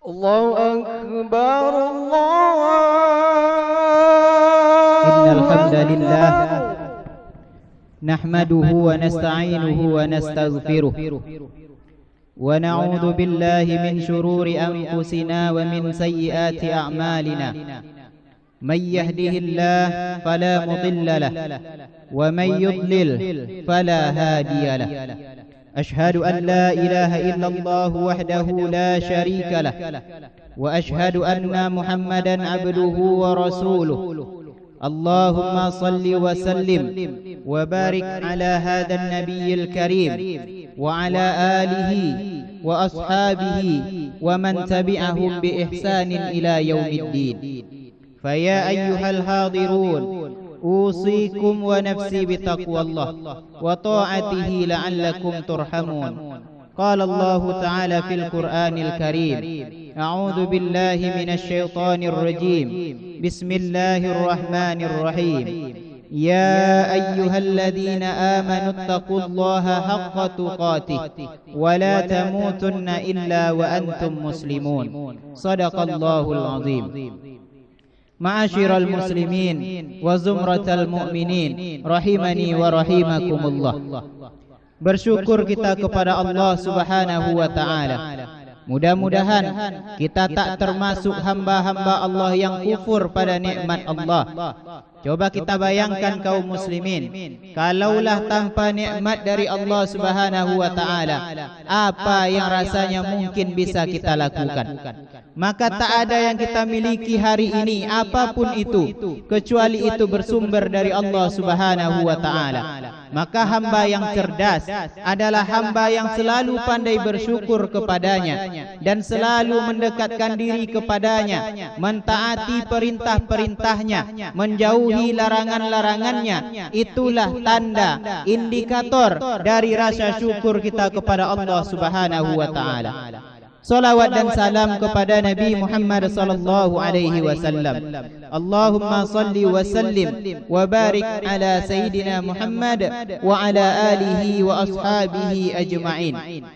الله أكبر الله إن الحمد لله نحمده ونستعينه ونستغفره ونعوذ بالله من شرور أنفسنا ومن سيئات أعمالنا من يهده الله فلا مضل له ومن يضلل فلا هادي له أشهد أن لا إله إلا الله وحده لا شريك له وأشهد أن محمدا عبده ورسوله اللهم صل وسلم وبارك على هذا النبي الكريم وعلى آله وأصحابه ومن تبعهم بإحسان إلى يوم الدين. فيا أيها الحاضرون أوصيكم ونفسي بتقوى الله وطاعته لعلكم ترحمون. قال الله تعالى في القرآن الكريم: أعوذ بالله من الشيطان الرجيم بسم الله الرحمن الرحيم يا أيها الذين آمنوا اتقوا الله حق تقاته ولا تموتن إلا وأنتم مسلمون. صدق الله العظيم. Ma'asyiral muslimin wa zumratal mu'minin rahimani wa rahimakumullah. Bersyukur kita kepada Allah Subhanahu wa ta'ala. Mudah-mudahan kita tak termasuk hamba-hamba Allah yang kufur pada nikmat Allah. Coba kita bayangkan kaum muslimin, kalaulah tanpa nikmat dari Allah Subhanahu wa ta'ala, apa yang rasanya mungkin bisa kita lakukan? Maka tak ada yang kita miliki hari ini, apapun itu, kecuali itu bersumber dari Allah Subhanahu wa ta'ala. Maka hamba yang cerdas adalah hamba yang selalu pandai bersyukur kepadanya dan selalu mendekatkan diri kepadanya, mentaati perintah-perintahnya, menjauhi larangan-larangannya. Itulah tanda, indikator dari rasa syukur kita kepada Allah Subhanahu wa ta'ala. Salawat dan salam kepada Nabi Muhammad sallallahu alaihi wasallam. Allahumma salli wa sallim wa barik ala Sayyidina Muhammad wa ala alihi wa ashabihi ajma'in.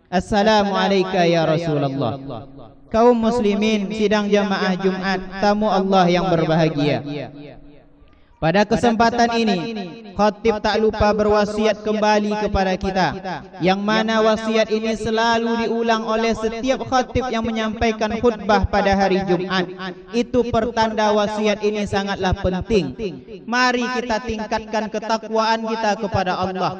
Assalamu alayka ya Rasulullah. Kaum muslimin sidang jamaah Jumat, tamu Allah yang berbahagia. Pada kesempatan ini, khatib tak lupa berwasiat kembali kepada kita, yang mana wasiat ini selalu diulang oleh setiap khatib yang menyampaikan khutbah pada hari Jumat. Itu pertanda wasiat ini sangatlah penting. Mari kita tingkatkan ketakwaan kita kepada Allah.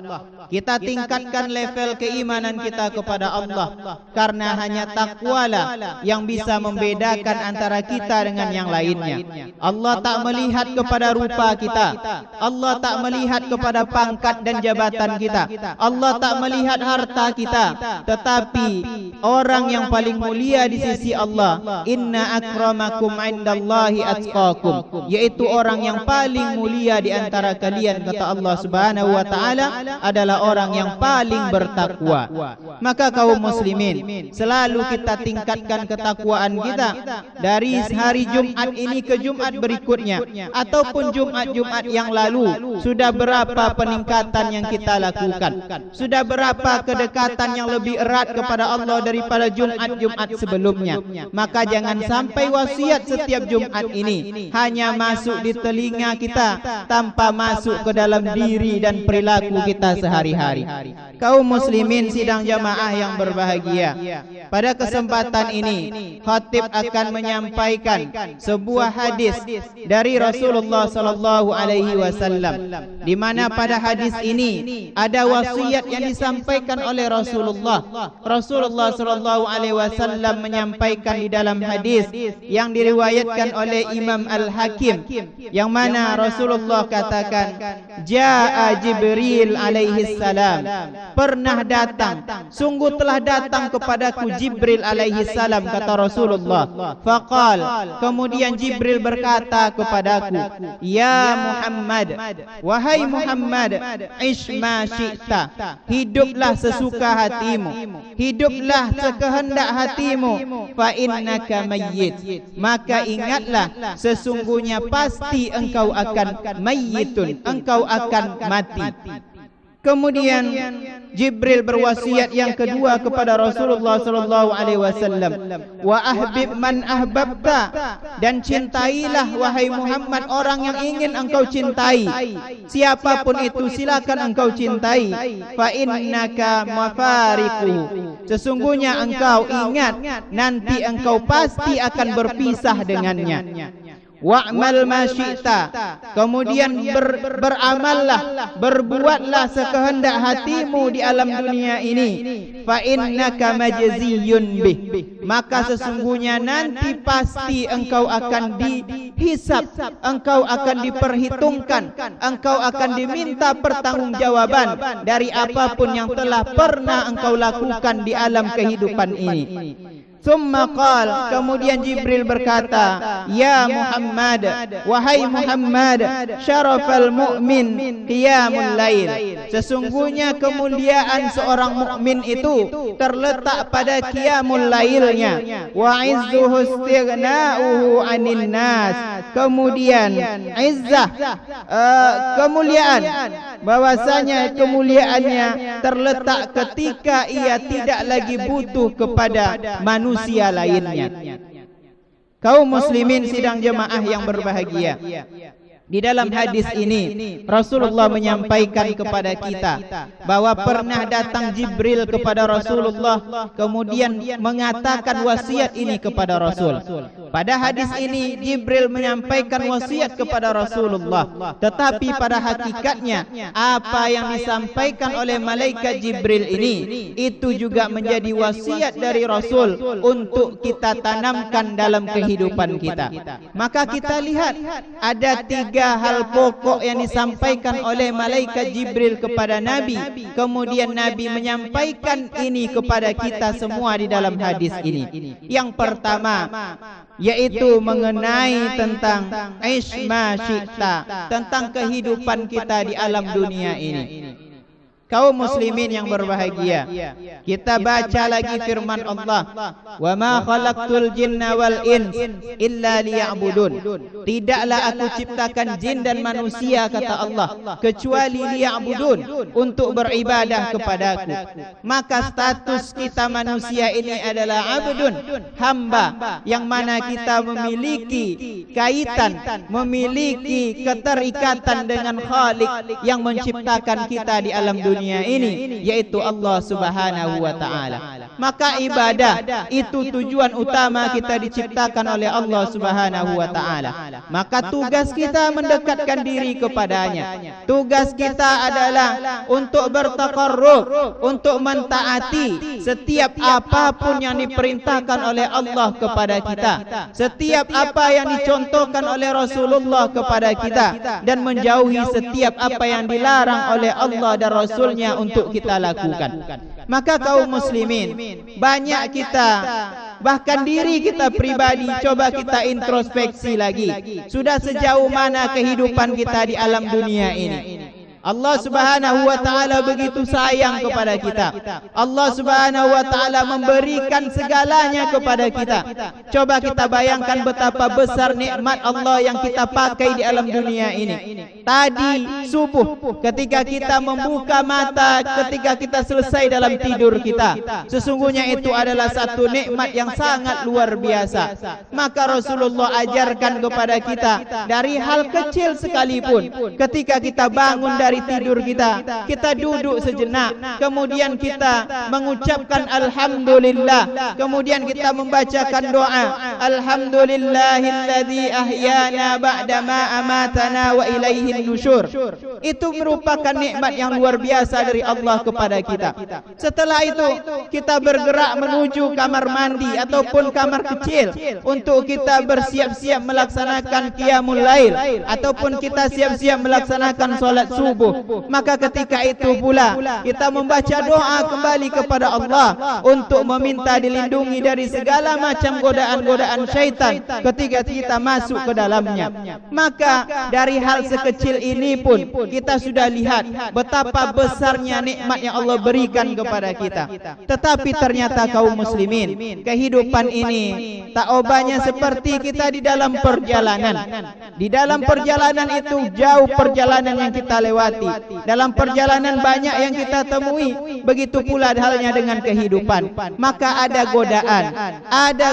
Kita tingkatkan level keimanan kita kepada Allah, karena hanya takwalah yang bisa membedakan antara kita dengan yang lainnya. Allah tak melihat kepada rupa kita, Allah tak melihat kepada pangkat dan jabatan kita, Allah tak melihat harta kita, tetapi orang yang paling mulia di sisi Allah, inna akramakum indallahi atqakum, yaitu orang yang paling mulia di antara kalian, kata Allah Subhanahu wa ta'ala, adalah orang yang paling bertakwa. Maka kaum muslimin, selalu kita tingkatkan ketakwaan kita dari hari Jumat ini ke Jumat berikutnya, ataupun Jumat-Jumat yang lalu. Sudah berapa peningkatan yang kita lakukan? Sudah berapa kedekatan yang lebih erat kepada Allah daripada Jumat-Jumat sebelumnya? Maka jangan sampai wasiat setiap Jumat ini hanya masuk di telinga kita tanpa masuk ke dalam diri dan perilaku kita sehari-hari. Kaum muslimin sidang jamaah yang berbahagia, pada kesempatan ini khatib akan menyampaikan sebuah hadis dari Rasulullah sallallahu alaihi wasallam, di mana pada hadis ini ada wasiat yang disampaikan oleh Rasulullah. Rasulullah sallallahu alaihi wasallam menyampaikan di dalam hadis yang diriwayatkan oleh Imam Al-Hakim, yang mana Rasulullah katakan, Jaa Jibril alaihi salam, pernah datang, sungguh telah datang kepadaku Jibril alaihi salam, kata Rasulullah. Faqal, kemudian Jibril berkata kepadaku, Ya Muhammad, wahai Muhammad, ish ma syi'ta, hiduplah sesuka hatimu, hiduplah sekehendak hatimu, fa innaka mayyit, maka ingatlah sesungguhnya pasti engkau akan mayyitun, engkau akan mati. Kemudian Jibril berwasiat yang kedua kepada Rasulullah sallallahu alaihi wasallam, wa ahbib man ahbabta, dan cintailah wahai Muhammad orang yang ingin engkau cintai. Siapapun itu silakan engkau cintai. Fa innaka mafariquhu, sesungguhnya engkau ingat nanti engkau pasti akan berpisah dengannya. Wa'mal ma syi'ta, kemudian beramallah, berbuatlah sekehendak hatimu di alam dunia ini. Fa innaka majziyun bih, maka sesungguhnya nanti pasti engkau akan dihisab, engkau akan diperhitungkan, engkau akan diminta pertanggungjawaban dari apapun yang telah pernah engkau lakukan di alam kehidupan ini. Summa qal, kemudian Jibril berkata, ya Muhammad, wahai Muhammad, syarafal mu'min qiyamul lail, sesungguhnya kemuliaan seorang mukmin itu terletak pada qiyamul lailnya. Wa izzuhu istighna'uhu 'anil nas, kemudian izzah, kemuliaan, bahwasanya kemuliaannya terletak ketika ia tidak lagi butuh kepada manusia lainnya. Kaum muslimin sidang jemaah yang berbahagia, di dalam hadis ini Rasulullah menyampaikan kepada kita bahwa pernah datang Jibril kepada Rasulullah kemudian mengatakan wasiat ini kepada Rasul. Pada hadis ini Jibril menyampaikan wasiat kepada Rasulullah, tetapi pada hakikatnya apa yang disampaikan oleh malaikat Jibril ini itu juga menjadi wasiat dari Rasul untuk kita tanamkan dalam kehidupan kita. Maka kita lihat ada tiga hal pokok yang disampaikan oleh malaikat Jibril kepada Nabi, kemudian Nabi menyampaikan ini kepada kita semua di dalam hadis ini. Yang pertama yaitu mengenai tentang isma syi'ta, tentang kehidupan kita di alam dunia ini. Kaum muslimin yang berbahagia, kita baca lagi firman Allah, wa ma khalaqtul jinna wal ins illa liya'budun, tidaklah aku ciptakan jin dan manusia, kata Allah, kecuali liya'budun, untuk beribadah kepadaku. Maka status kita manusia ini adalah abdun, hamba, yang mana kita memiliki kaitan, memiliki keterikatan dengan Khalik yang menciptakan kita di alam dunia ini, yaitu Allah Subhanahu wa taala. Maka ibadah itu tujuan utama kita diciptakan oleh Allah Subhanahu wa taala. Maka tugas kita mendekatkan diri kepadanya. Tugas kita adalah untuk bertaqarrub, untuk mentaati setiap apapun yang diperintahkan oleh Allah kepada kita, setiap apa yang dicontohkan oleh Rasulullah kepada kita, dan menjauhi setiap apa yang dilarang oleh Allah dan Rasulnya untuk kita lakukan. Maka kaum muslimin, banyak kita, bahkan diri kita pribadi, coba kita introspeksi lagi, sudah sejauh mana kehidupan kita di alam dunia ini. Allah Subhanahu wa taala begitu sayang kepada kita. Allah Subhanahu wa taala memberikan segalanya kepada kita. Coba kita bayangkan betapa besar nikmat Allah yang kita pakai di alam dunia ini. Tadi subuh ketika kita membuka mata, ketika kita selesai dalam tidur kita, sesungguhnya itu adalah satu nikmat yang sangat luar biasa. Maka Rasulullah ajarkan kepada kita dari hal kecil sekalipun, ketika kita bangun dari tidur kita duduk sejenak, kemudian kita mengucapkan alhamdulillah, kemudian kita membacakan doa, alhamdulillahilladzi ahyana ba'dama amatana wa ilaihin nusyur. Itu merupakan nikmat yang luar biasa dari Allah kepada kita. Setelah itu kita bergerak menuju kamar mandi ataupun kamar kecil untuk kita bersiap-siap melaksanakan qiyamul lail, ataupun kita siap-siap melaksanakan solat subuh. Maka ketika itu pula kita membaca doa kembali kepada Allah untuk meminta dilindungi dari segala macam godaan-godaan godaan syaitan ketika kita masuk ke dalamnya. Maka dari hal sekecil ini pun kita sudah lihat betapa besarnya nikmat yang Allah berikan kepada kita. Tetapi ternyata kaum muslimin, kehidupan ini tak obanya seperti kita di dalam perjalanan. Di dalam perjalanan itu jauh perjalanan yang kita lewati. Dalam perjalanan banyak yang kita temui. Begitu pula halnya dengan kehidupan. Maka ada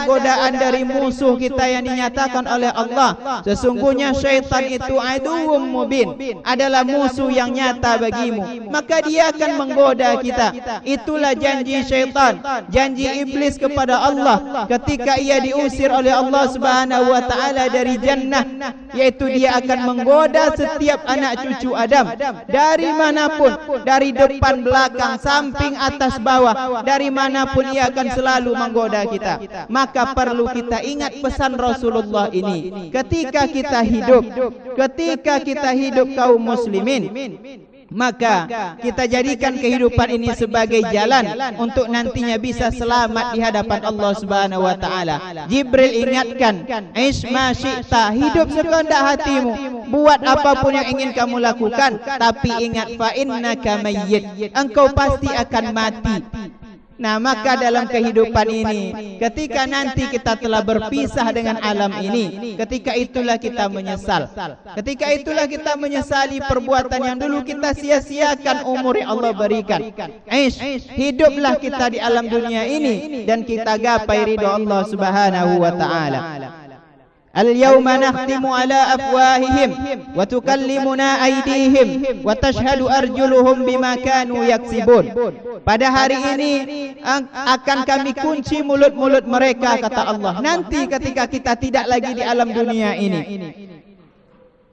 godaan dari musuh kita yang dinyatakan oleh Allah. Sesungguhnya syaitan itu aduwwum mubin, adalah musuh yang nyata bagimu. Maka dia akan menggoda kita. Itulah janji syaitan, janji iblis kepada Allah ketika ia diusir oleh Allah Subhanahu wa taala dari jannah, yaitu dia akan menggoda setiap anak cucu Adam dari manapun, dari depan, belakang, samping, atas, bawah, dari manapun ia akan selalu menggoda kita. Maka perlu kita ingat pesan Rasulullah ini ketika kita hidup kaum muslimin. Maka kita jadikan kehidupan ini sebagai jalan untuk nantinya bisa selamat di hadapan Allah Subhanahu wa taala. Jibril ingatkan, "Ish ma syi'ta", hidup sekehendak hatimu, buat apapun yang ingin kamu lakukan, tapi ingat fa innaka mayyit, engkau pasti akan mati. Nah, maka dalam kehidupan ini, ketika nanti kita telah berpisah dengan alam ini, ketika itulah kita menyesal. Ketika itulah kita menyesali perbuatan yang dulu kita sia-siakan umur yang Allah berikan. Hiduplah kita di alam dunia ini dan kita gapai ridha Allah Subhanahu wa taala. Al-yawma nakhtimu ala afwahihim wa tukallimuna aydihim wa tashhadu arjuluhum bima kanu yaksibun. Pada hari ini akan kami kunci mulut-mulut mereka, kata Allah, nanti ketika kita tidak lagi di alam dunia ini.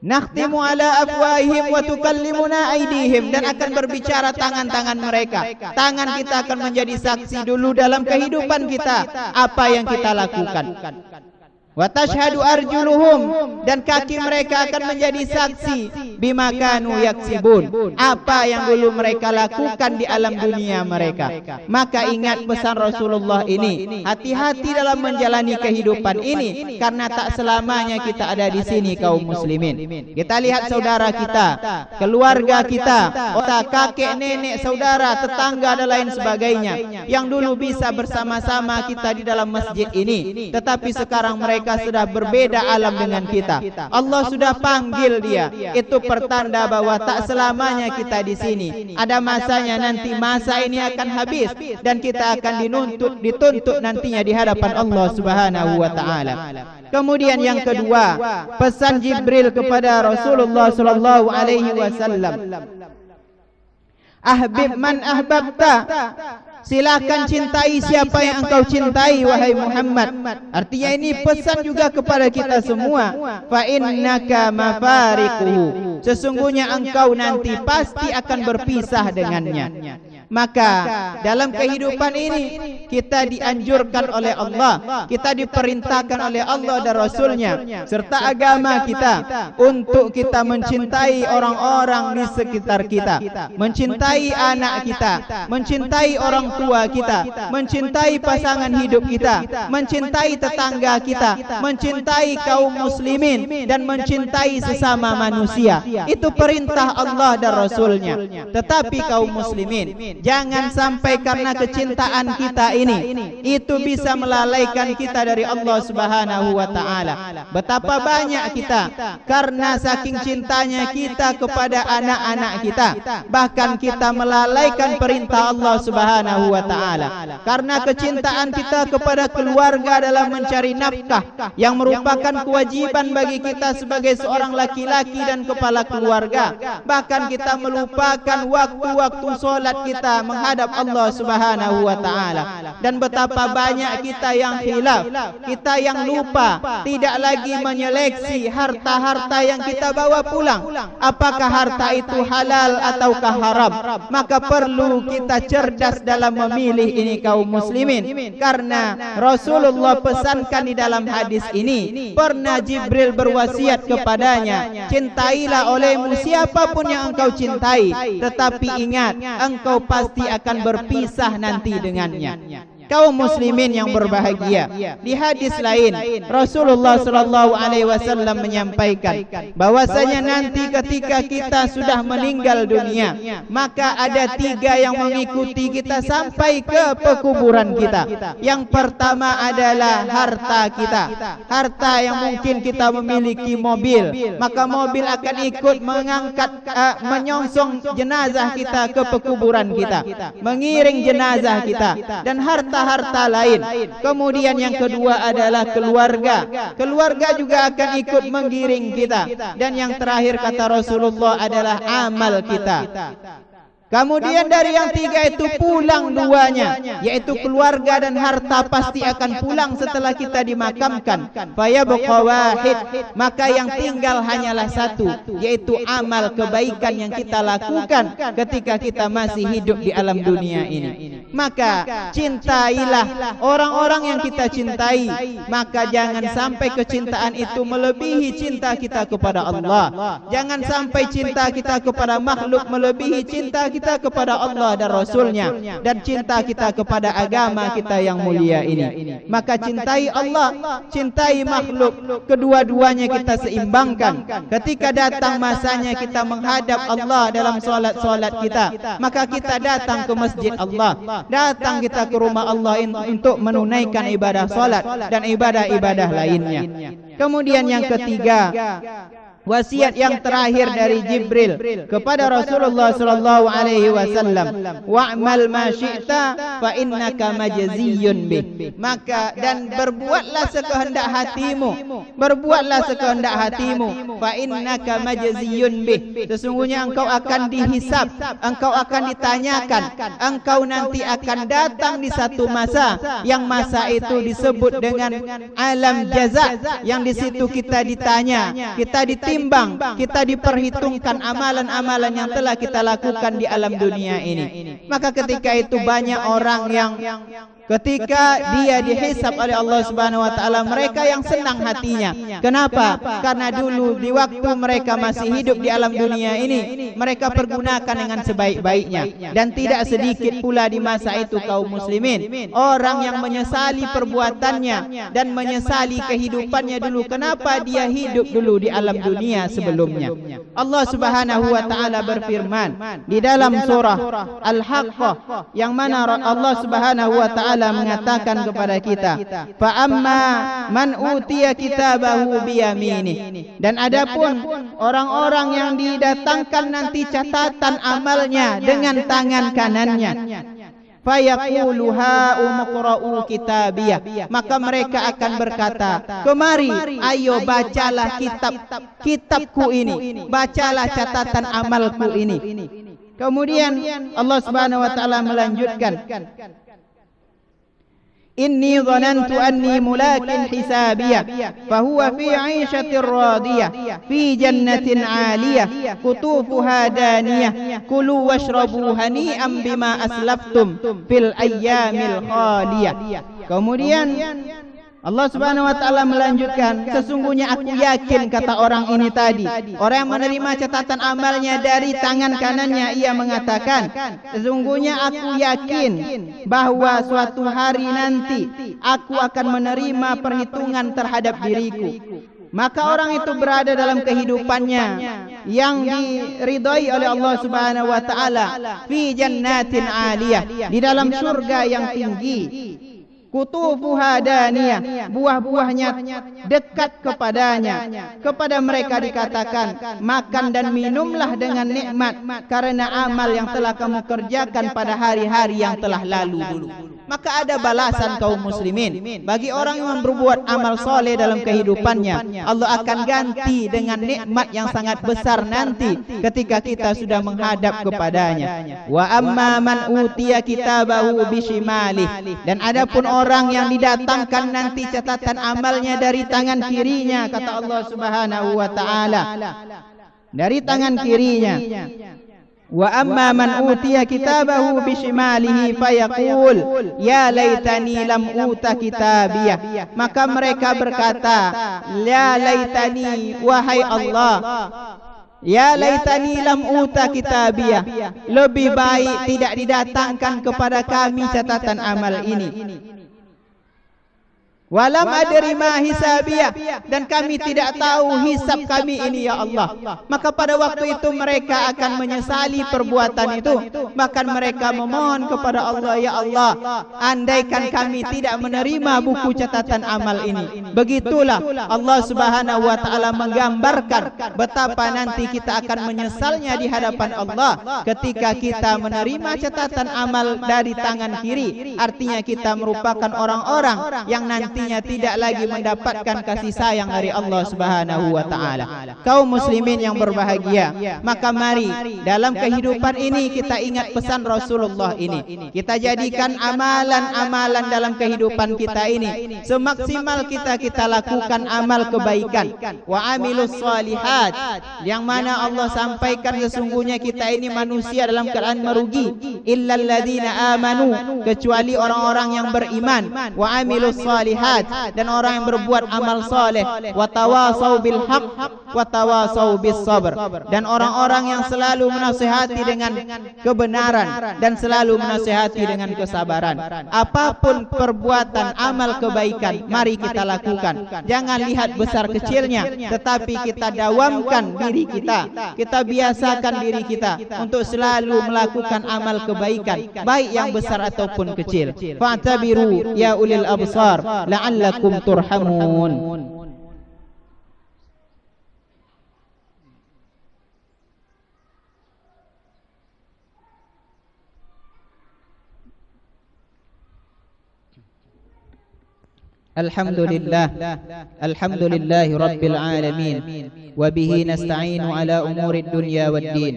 Nakhtimu ala afwahihim wa tukallimuna aydihim, dan akan berbicara tangan-tangan mereka. Tangan kita akan menjadi saksi dulu dalam kehidupan kita apa yang kita lakukan. Wa tashhadu arjuluhum, dan kaki mereka akan menjadi saksi bima kanu yaksibun, apa yang dulu mereka lakukan di alam dunia mereka. Maka ingat pesan Rasulullah ini, hati-hati dalam menjalani kehidupan ini, karena tak selamanya kita ada di sini kaum muslimin. Kita lihat saudara kita, keluarga kita, kakek, nenek, saudara, tetangga dan lain sebagainya, yang dulu bisa bersama-sama kita di dalam masjid ini, tetapi sekarang mereka sudah berbeda alam dengan kita. Allah sudah panggil dia. Itu pertanda bahwa tak selamanya kita di sini. Ada masanya, nanti masa ini akan habis dan kita akan dituntut nantinya di hadapan Allah Subhanahu wa taala. Kemudian yang kedua, pesan Jibril kepada Rasulullah sallallahu alaihi wasallam. Ahbib man ahbabta, silakan cintai siapa yang engkau cintai wahai Muhammad. Artinya ini pesan juga kepada kita semua. Fa innaka mafariquhu, sesungguhnya engkau nanti pasti akan berpisah dengannya. Maka dalam kehidupan ini kita dianjurkan oleh Allah, kita diperintahkan oleh Allah dan Rasulnya serta agama kita untuk kita mencintai orang-orang di sekitar kita, mencintai anak kita, mencintai orang tua kita, mencintai pasangan hidup kita, mencintai tetangga kita, mencintai kaum muslimin, dan mencintai sesama manusia. Itu perintah Allah dan Rasulnya. Tetapi kaum muslimin, jangan sampai karena kecintaan kita ini itu bisa melalaikan kita dari Allah Subhanahu wa taala. Betapa banyak kita karena saking cintanya kita kepada anak-anak kita, bahkan kita melalaikan perintah Allah Subhanahu wa taala. Karena kecintaan kita kepada keluarga dalam mencari nafkah yang merupakan kewajiban bagi kita sebagai seorang laki-laki dan kepala keluarga, bahkan kita melupakan waktu-waktu solat kita menghadap Allah Subhanahu wa taala. Dan betapa banyak kita yang khilaf, kita yang lupa, tidak lagi menyeleksi harta-harta yang kita bawa pulang, apakah harta itu halal ataukah haram. Maka perlu kita cerdas dalam memilih ini kaum muslimin, karena Rasulullah pesankan di dalam hadis ini, pernah Jibril berwasiat kepadanya, cintailah olehmu siapapun yang engkau cintai, tetapi ingat engkau pasti akan berpisah nanti dengannya. kaum muslimin yang berbahagia. Di hadis lain Rasulullah sallallahu alaihi wasallam menyampaikan bahwasanya nanti ketika kita sudah meninggal dunia, maka ada 3 yang mengikuti kita sampai ke pekuburan kita. Yang pertama adalah harta kita. Harta yang mungkin kita memiliki mobil, maka mobil akan ikut mengangkat menyongsong jenazah kita ke pekuburan kita, mengiring jenazah kita, dan harta-harta lain. Kemudian yang kedua adalah keluarga. Keluarga juga akan ikut mengiring kita. Dan yang terakhir kata Rasulullah adalah amal kita. Kemudian dari yang 3 itu pulang 2-nya, yaitu keluarga dan harta pasti akan pulang setelah kita dimakamkan. Fayabqa wahid, maka yang tinggal hanyalah 1, yaitu amal kebaikan yang kita lakukan ketika kita masih hidup di alam dunia ini. Maka cintailah orang-orang yang kita cintai, maka jangan sampai kecintaan itu melebihi cinta kita kepada Allah. Jangan sampai cinta kita kepada makhluk melebihi cinta kita kepada Allah dan Rasulnya, dan cinta kita kepada agama kita yang mulia ini. Maka cintai Allah, cintai makhluk, kedua-duanya kita seimbangkan. Ketika datang masanya kita menghadap Allah dalam solat-solat kita, maka kita datang ke masjid Allah, datang kita ke rumah Allah untuk menunaikan ibadah solat dan ibadah-ibadah lainnya. Kemudian yang ketiga, wasiat yang terakhir dari Jibril kepada Rasulullah sallallahu alaihi wasallam, wa'mal ma syi'ta fa innaka majziyun bih. Maka dan berbuatlah sekehendak hatimu, berbuatlah sekehendak hatimu, fa innaka majziyun bih. Sesungguhnya engkau akan dihisab, engkau akan ditanyakan, engkau nanti akan datang di satu masa, yang masa itu disebut dengan alam jaza, yang di situ kita ditanya, kita ditimbang, kita diperhitungkan amalan-amalan yang telah kita lakukan di alam dunia ini. Maka ketika itu banyak orang yang ketika dia dihisab oleh Allah Subhanahu wa taala, mereka yang senang hatinya. Kenapa? Karena dulu di waktu mereka masih hidup di alam dunia ini, mereka pergunakan dengan sebaik-baiknya. Dan tidak sedikit pula di masa itu kaum muslimin, orang yang menyesali perbuatannya dan menyesali kehidupannya dulu. Kenapa dia hidup dulu di alam dunia sebelumnya? Allah Subhanahu wa taala berfirman di dalam surah Al-Haqqah, yang mana Allah Subhanahu wa taala mengatakan kepada kita, fa amma man utiya kitabahu biyaminih. Dan adapun orang-orang yang didatangkan nanti catatan amalnya dengan tangan kanannya, fayaqulu ha umqra'u kitabiyah, maka mereka akan berkata, kemari, ayo bacalah kitabku ini, bacalah catatan amalku ini. Kemudian Allah Subhanahu wa taala melanjutkan, inni dhanantu anni mulakin hisabiyah fahuwa fi 'ishatir radiyah fi jannatin 'aliyah qutufuha daniyah kulu washrabu hani'an bima aslaftum fil ayyamil khaliyah. Kemudian Allah Subhanahu wa taala melanjutkan, sesungguhnya aku yakin, kata orang ini tadi, orang yang menerima catatan amalnya dari tangan kanannya, ia mengatakan, sesungguhnya aku yakin bahwa suatu hari nanti aku akan menerima perhitungan terhadap diriku. Maka orang itu berada dalam kehidupannya yang diridhai oleh Allah Subhanahu wa taala, fi jannatin 'aliyah, di dalam surga yang tinggi. Kutufuha daniyah, buah-buahnya dekat kepadanya. Kepada mereka dikatakan, makan dan minumlah dengan nikmat karena amal yang telah kamu kerjakan pada hari-hari yang telah lalu dulu. Maka ada balasan kaum muslimin bagi orang yang berbuat amal soleh dalam kehidupannya. Allah akan ganti dengan nikmat yang sangat besar nanti ketika kita sudah menghadap kepadanya. Wa amma man utiya kitabahu bishimalih, dan adapun orang yang didatangkan nanti catatan amalnya dari tangan kirinya, kata Allah Subhanahu wa taala, dari tangan kirinya. Wa amma man utiya kitabahu bishimalihi fayaqul ya laitani lam uta kitabiyah, maka mereka berkata, ya laitani, wahai Allah, Ya laitani lam uta kitabiyah, lebih baik tidak didatangkan kepada kami catatan amal ini. Walam adri ma hisabiyah, dan kami tidak tahu hisab kami ini ya Allah. Maka pada waktu itu mereka akan menyesali perbuatan itu. Bahkan mereka memohon kepada Allah, ya Allah, andaikan kami tidak menerima buku catatan amal ini. Begitulah Allah Subhanahu wa taala menggambarkan betapa nanti kita akan menyesalnya di hadapan Allah ketika kita menerima catatan amal dari tangan kiri. Artinya kita merupakan orang-orang yang nanti tidak lagi mendapatkan kasih sayang dari Allah Subhanahu wa taala. Kaum muslimin yang berbahagia, maka mari dalam kehidupan ini kita ingat pesan Rasulullah ini. Kita jadikan amalan-amalan dalam kehidupan kita ini semaksimal kita lakukan amal kebaikan. Wa amilus solihat, yang mana Allah sampaikan sesungguhnya kita ini manusia dalam keadaan merugi. Illal ladzina amanu, kecuali orang-orang yang beriman. Wa amilus solihat, dan orang yang berbuat amal soleh. Wa tawasau bil haq wa tawasau bis sabr, dan orang-orang yang selalu menasihati dengan kebenaran dan selalu menasihati dengan kesabaran. Apapun perbuatan amal kebaikan, mari kita lakukan. Jangan lihat besar kecilnya, tetapi kita dawamkan diri kita. Kita biasakan diri kita untuk selalu melakukan amal kebaikan, baik yang besar ataupun kecil. Fa'tabiru ya ulil absar la'allakum turhamun. الحمد لله رب العالمين وبه نستعين على أمور الدنيا والدين.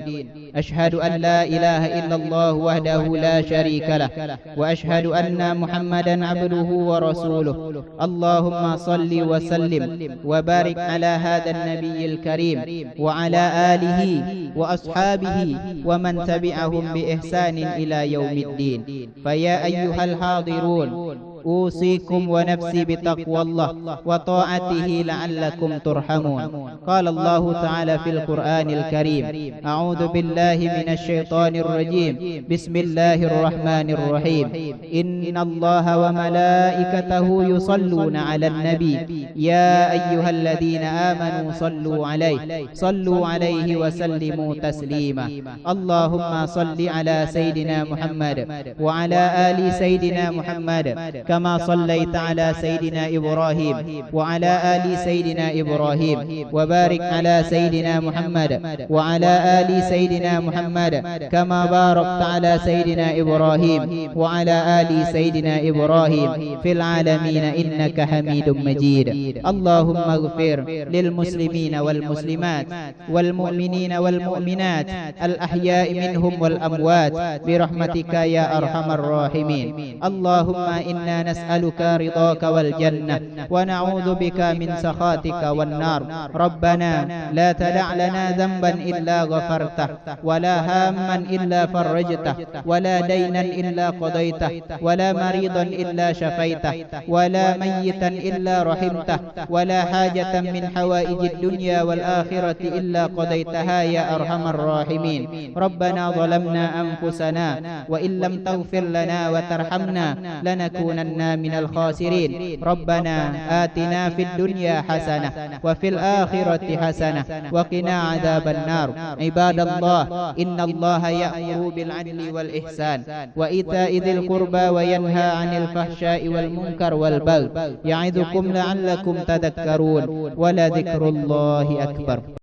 أشهد أن لا إله إلا الله وحده لا شريك له، وأشهد أن محمدا عبده ورسوله. اللهم صل وسلم وبارك على هذا النبي الكريم وعلى آله وأصحابه ومن تبعهم بإحسان إلى يوم الدين. فيا أيها الحاضرون، أوصيكم ونفسي بتقوى الله وطاعته لعلكم ترحمون. قال الله تعالى في القرآن الكريم: أعوذ بالله من الشيطان الرجيم، بسم الله الرحمن الرحيم. إن الله وملائكته يصلون على النبي يا أيها الذين آمنوا صلوا عليه وسلموا تسليما. اللهم صل على سيدنا محمد وعلى آل سيدنا محمد كما صليت على سيدنا إبراهيم وعلى آل سيدنا إبراهيم، وبارك على سيدنا محمد وعلى آل سيدنا محمد كما باركت على سيدنا إبراهيم وعلى آل سيدنا إبراهيم في العالمين إنك حميد مجيد. اللهم اغفر للمسلمين والمسلمات والمؤمنين والمؤمنات الأحياء منهم والأموات برحمتك يا أرحم الراحمين. اللهم إنا نسألك رضاك والجنة ونعوذ بك من سخطك والنار. ربنا لا تدع لنا ذنبا إلا غفرته، ولا هاما إلا فرجته، ولا دينا إلا قضيته، ولا مريضا إلا شفيته، ولا ميتا إلا رحمته، ولا حاجة من حوائج الدنيا والآخرة إلا قضيتها يا أرحم الراحمين. ربنا ظلمنا أنفسنا وإن لم تغفر لنا وترحمنا لنكونن من الخاسرين. ربنا آتنا في الدنيا حسنة وفي الآخرة حسنة وقنا عذاب النار. عباد الله، إن الله يأمر بالعدل والإحسان وإيتاء ذي القربى وينهى عن الفحشاء والمنكر والبغي يعظكم لعلكم تذكرون. ولذكر الله أكبر.